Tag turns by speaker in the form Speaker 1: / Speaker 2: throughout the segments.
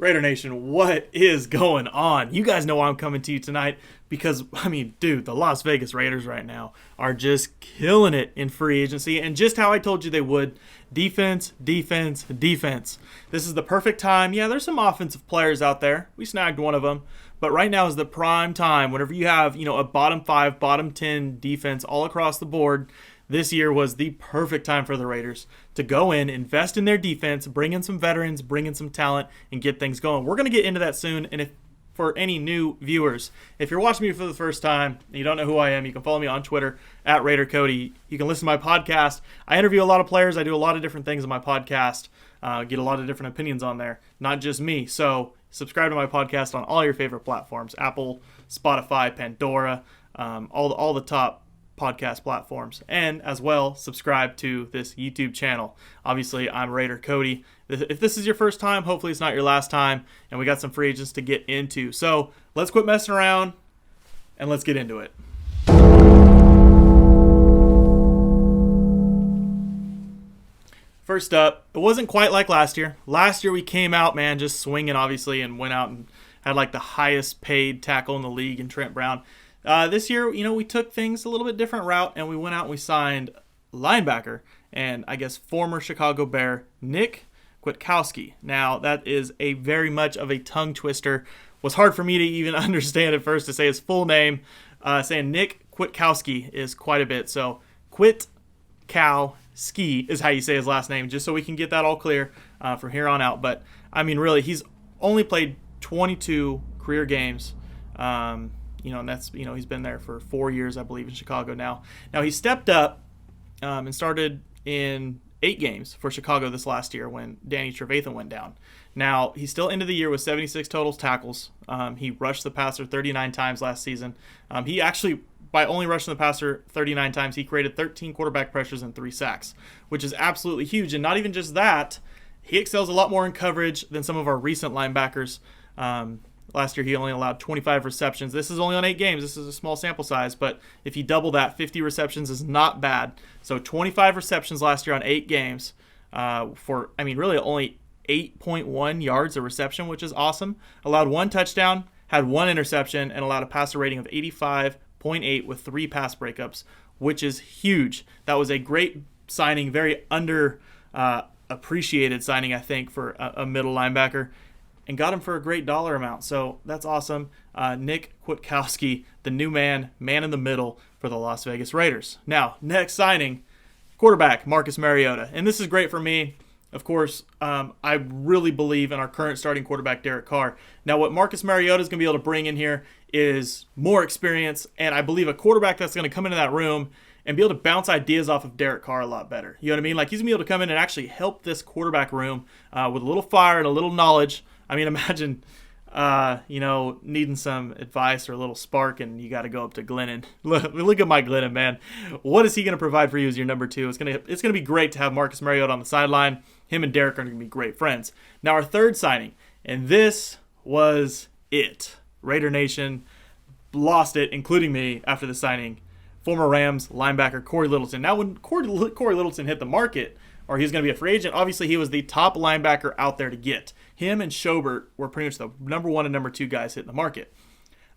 Speaker 1: Raider Nation, what is going on? You guys know I'm coming to you tonight because, dude, the Las Vegas Raiders right now are just killing it in free agency, and just how I told you they would. Defense, defense, defense. This is the perfect time. Yeah, there's some offensive players out there. We snagged one of them. But right now is the prime time. Whenever you have, a bottom 5, bottom 10 defense all across the board, this year was the perfect time for the Raiders to go in, invest in their defense, bring in some veterans, bring in some talent, and get things going. We're going to get into that soon, and if for any new viewers, if you're watching me for the first time and you don't know who I am, you can follow me on Twitter at RaiderCody. You can listen to my podcast. I interview a lot of players. I do a lot of different things on my podcast, get a lot of different opinions on there, not just me. So subscribe to my podcast on all your favorite platforms, Apple, Spotify, Pandora, all the top podcast platforms, and as well subscribe to this YouTube channel. Obviously, I'm Raider Cody. If this is your first time, hopefully it's not your last time, and we got some free agents to get into. So let's quit messing around and let's get into it. First up, it wasn't quite like last year. Last year we came out, man, just swinging obviously, and went out and had like the highest paid tackle in the league in Trent Brown. This year, we took things a little bit different route, and we went out and we signed linebacker and I guess former Chicago Bear Nick Kwiatkowski. Now, that is a very much of a tongue twister. Was hard for me to even understand at first to say his full name. Saying Nick Kwiatkowski is quite a bit. So Kwiatkowski is how you say his last name, just so we can get that all clear from here on out. But really, he's only played 22 career games. And that's, he's been there for 4 years, I believe, in Chicago now. Now, he stepped up and started in 8 games for Chicago this last year when Danny Trevathan went down. Now, he still ended the year with 76 total tackles. He rushed the passer 39 times last season. He actually, by only rushing the passer 39 times, he created 13 quarterback pressures and 3 sacks, which is absolutely huge. And not even just that, he excels a lot more in coverage than some of our recent linebackers. Last year, he only allowed 25 receptions. This is only on 8 games. This is a small sample size, but if you double that, 50 receptions is not bad. So 25 receptions last year on 8 games for really only 8.1 yards a reception, which is awesome. Allowed 1 touchdown, had 1 interception, and allowed a passer rating of 85.8 with 3 pass breakups, which is huge. That was a great signing, very appreciated signing, I think, for a middle linebacker, and got him for a great dollar amount. So that's awesome. Nick Kwiatkowski, the new man in the middle for the Las Vegas Raiders. Now, next signing, quarterback Marcus Mariota. And this is great for me. Of course, I really believe in our current starting quarterback, Derek Carr. Now, what Marcus Mariota is going to be able to bring in here is more experience, and I believe a quarterback that's going to come into that room and be able to bounce ideas off of Derek Carr a lot better. You know what I mean? Like, he's going to be able to come in and actually help this quarterback room with a little fire and a little knowledge. Imagine, needing some advice or a little spark, and you got to go up to Glennon. Look at Mike Glennon, man. What is he going to provide for you as your number 2? It's gonna be great to have Marcus Mariota on the sideline. Him and Derek are going to be great friends. Now, our third signing, and this was it. Raider Nation lost it, including me, after the signing. Former Rams linebacker Cory Littleton. Now, when Cory Littleton hit the market, or he was going to be a free agent, obviously he was the top linebacker out there to get. Him and Schobert were pretty much the number 1 and number 2 guys hitting the market.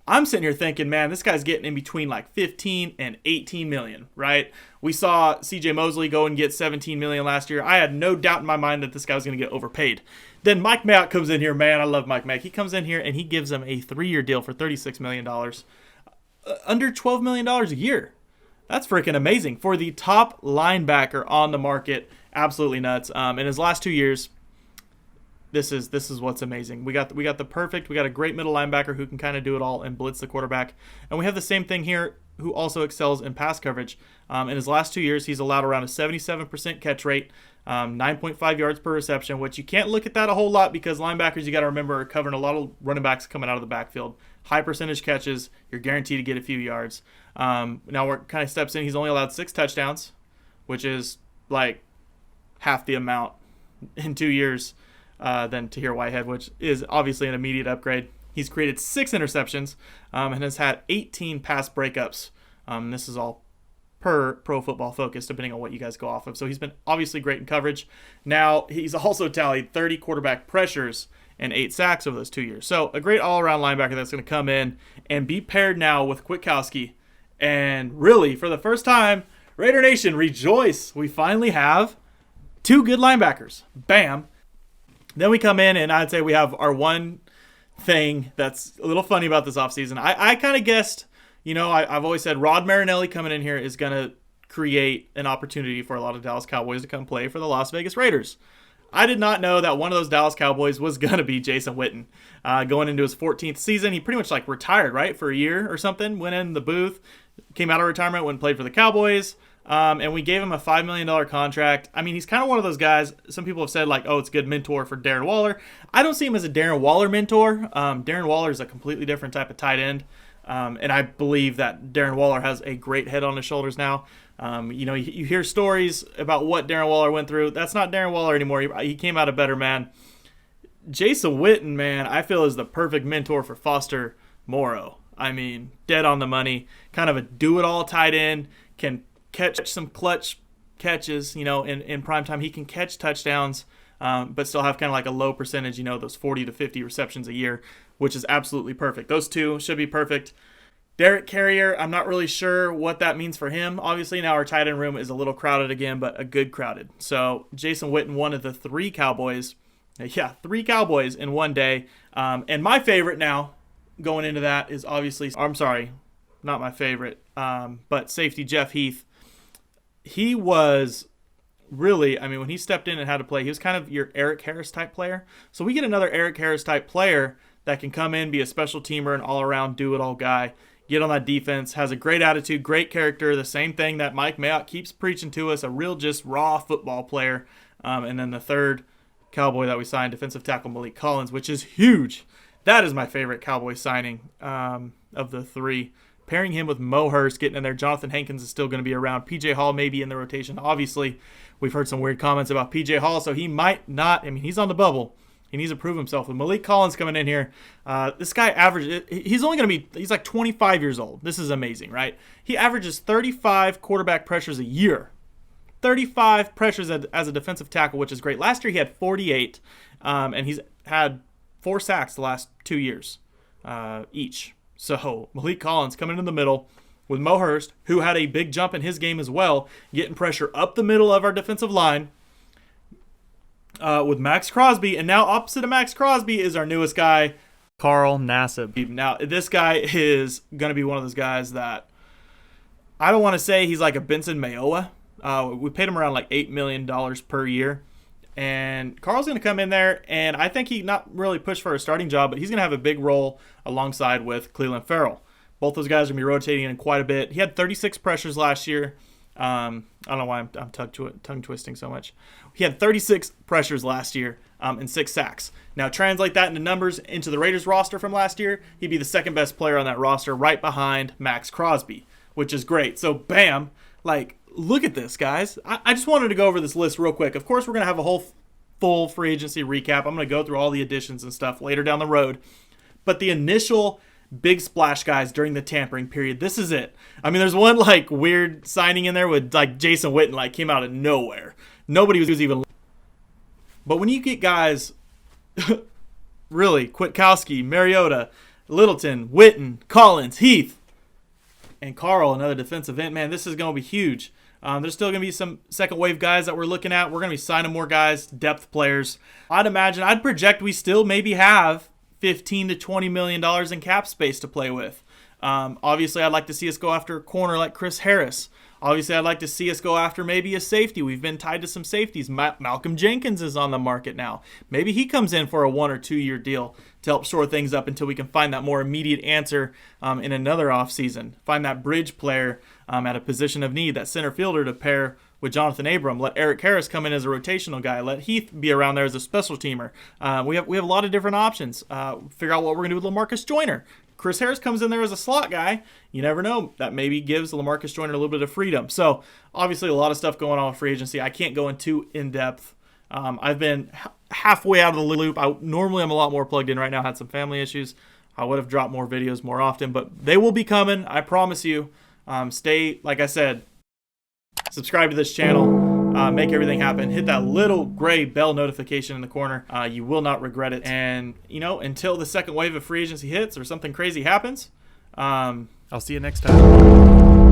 Speaker 1: I'm sitting here thinking, man, this guy's getting in between like 15 and 18 million, right? We saw CJ Mosley go and get 17 million last year. I had no doubt in my mind that this guy was going to get overpaid. Then Mike Mayock comes in here, man. I love Mike Mayock. He comes in here and he gives him a 3-year deal for $36 million, under $12 million a year. That's freaking amazing for the top linebacker on the market. Absolutely nuts. In his last 2 years, this is what's amazing. We got a great middle linebacker who can kind of do it all and blitz the quarterback, and we have the same thing here, who also excels in pass coverage. In his last 2 years, he's allowed around a 77% catch rate, 9.5 yards per reception, which you can't look at that a whole lot because linebackers, you got to remember, are covering a lot of running backs coming out of the backfield. High percentage catches, you're guaranteed to get a few yards. Now we're kind of steps in. He's only allowed 6 touchdowns, which is like half the amount in 2 years than Tahir Whitehead, which is obviously an immediate upgrade. He's created 6 interceptions and has had 18 pass breakups. This is all per Pro Football Focus, depending on what you guys go off of. So he's been obviously great in coverage. Now, he's also tallied 30 quarterback pressures and 8 sacks over those 2 years. So a great all-around linebacker that's going to come in and be paired now with Kwiatkowski. And really, for the first time, Raider Nation, rejoice. We finally have 2 good linebackers. Bam. Then we come in, and I'd say we have our one thing that's a little funny about this offseason. I kind of guessed, I've always said Rod Marinelli coming in here is going to create an opportunity for a lot of Dallas Cowboys to come play for the Las Vegas Raiders. I did not know that one of those Dallas Cowboys was going to be Jason Witten. Going into his 14th season, he pretty much retired, right, for a year or something, went in the booth, came out of retirement, went and played for the Cowboys, and we gave him a $5 million contract. I mean, he's kind of one of those guys, some people have said, it's a good mentor for Darren Waller. I don't see him as a Darren Waller mentor. Darren Waller is a completely different type of tight end, and I believe that Darren Waller has a great head on his shoulders now. You hear stories about what Darren Waller went through. That's not Darren Waller anymore. He came out a better man. Jason Witten, man, I feel is the perfect mentor for Foster Moreau. I mean, dead on the money. Kind of a do-it-all tight end. Can catch some clutch catches, in prime time. He can catch touchdowns, but still have kind of a low percentage, those 40 to 50 receptions a year, which is absolutely perfect. Those two should be perfect. Derek Carrier, I'm not really sure what that means for him. Obviously, now our tight end room is a little crowded again, but a good crowded. So Jason Witten, one of the 3 Cowboys. Yeah, 3 Cowboys in one day. And my favorite now going into that is obviously, I'm sorry, not my favorite, but safety Jeff Heath. He was really, when he stepped in and had to play, he was kind of your Eric Harris type player. So we get another Eric Harris type player that can come in, be a special teamer, an all-around do-it-all guy. Get on that defense, has a great attitude, great character, the same thing that Mike Mayock keeps preaching to us, a real just raw football player. And then the third Cowboy that we signed, defensive tackle Maliek Collins, which is huge. That is my favorite Cowboy signing of the 3. Pairing him with Mo Hurst, getting in there. Jonathan Hankins is still going to be around. P.J. Hall may be in the rotation. Obviously, we've heard some weird comments about P.J. Hall, so he might not. He's on the bubble. He needs to prove himself. With Maliek Collins coming in here, this guy he's only going to be, he's 25 years old. This is amazing, right? He averages 35 quarterback pressures a year. 35 pressures as a defensive tackle, which is great. Last year he had 48, and he's had 4 sacks the last 2 years each. So Maliek Collins coming in the middle with Mo Hurst, who had a big jump in his game as well, getting pressure up the middle of our defensive line. With Max Crosby, and now opposite of Max Crosby is our newest guy, Carl Nassib. Now, this guy is going to be one of those guys that I don't want to say he's like a Benson Mayowa. We paid him around $8 million per year, and Carl's going to come in there, and I think he not really pushed for a starting job, but he's going to have a big role alongside with Cleveland Farrell. Both those guys are going to be rotating in quite a bit. He had 36 pressures last year. I don't know why I'm tongue twisting so much. He had 36 pressures last year and 6 sacks. Now translate that into numbers into the Raiders roster from last year. He'd be the second best player on that roster, right behind Max Crosby, which is great. So bam, look at this, guys. I just wanted to go over this list real quick. Of course, we're gonna have a whole full free agency recap. I'm gonna go through all the additions and stuff later down the road, but the initial big splash guys during the tampering period, this is it. There's one weird signing in there with Jason Witten came out of nowhere. Nobody was even. But when you get guys, really, Kwiatkowski, Mariota, Littleton, Witten, Collins, Heath, and Carl, another defensive end, man, this is going to be huge. There's still going to be some second wave guys that we're looking at. We're going to be signing more guys, depth players. I'd project we still maybe have $15 to $20 million in cap space to play with. Obviously, I'd like to see us go after a corner like Chris Harris. Obviously, I'd like to see us go after maybe a safety. We've been tied to some safeties. Malcolm Jenkins is on the market now. Maybe he comes in for a 1 or 2 year deal to help shore things up until we can find that more immediate answer in another offseason. Find that bridge player at a position of need, that center fielder to pair with Jonathan Abram. Let Eric Harris come in as a rotational guy. Let Heath be around there as a special teamer. We have a lot of different options. Figure out what we're going to do with LaMarcus Joyner. Chris Harris comes in there as a slot guy. You never know. That maybe gives LaMarcus Joyner a little bit of freedom. So, obviously, a lot of stuff going on with free agency. I can't go into in-depth. I've been halfway out of the loop. Normally, I'm a lot more plugged in right now. Had some family issues. I would have dropped more videos more often, but they will be coming. I promise you. Stay, like I said, subscribe to this channel. make everything happen. Hit that little gray bell notification in the corner. You will not regret it. And, until the second wave of free agency hits or something crazy happens, I'll see you next time.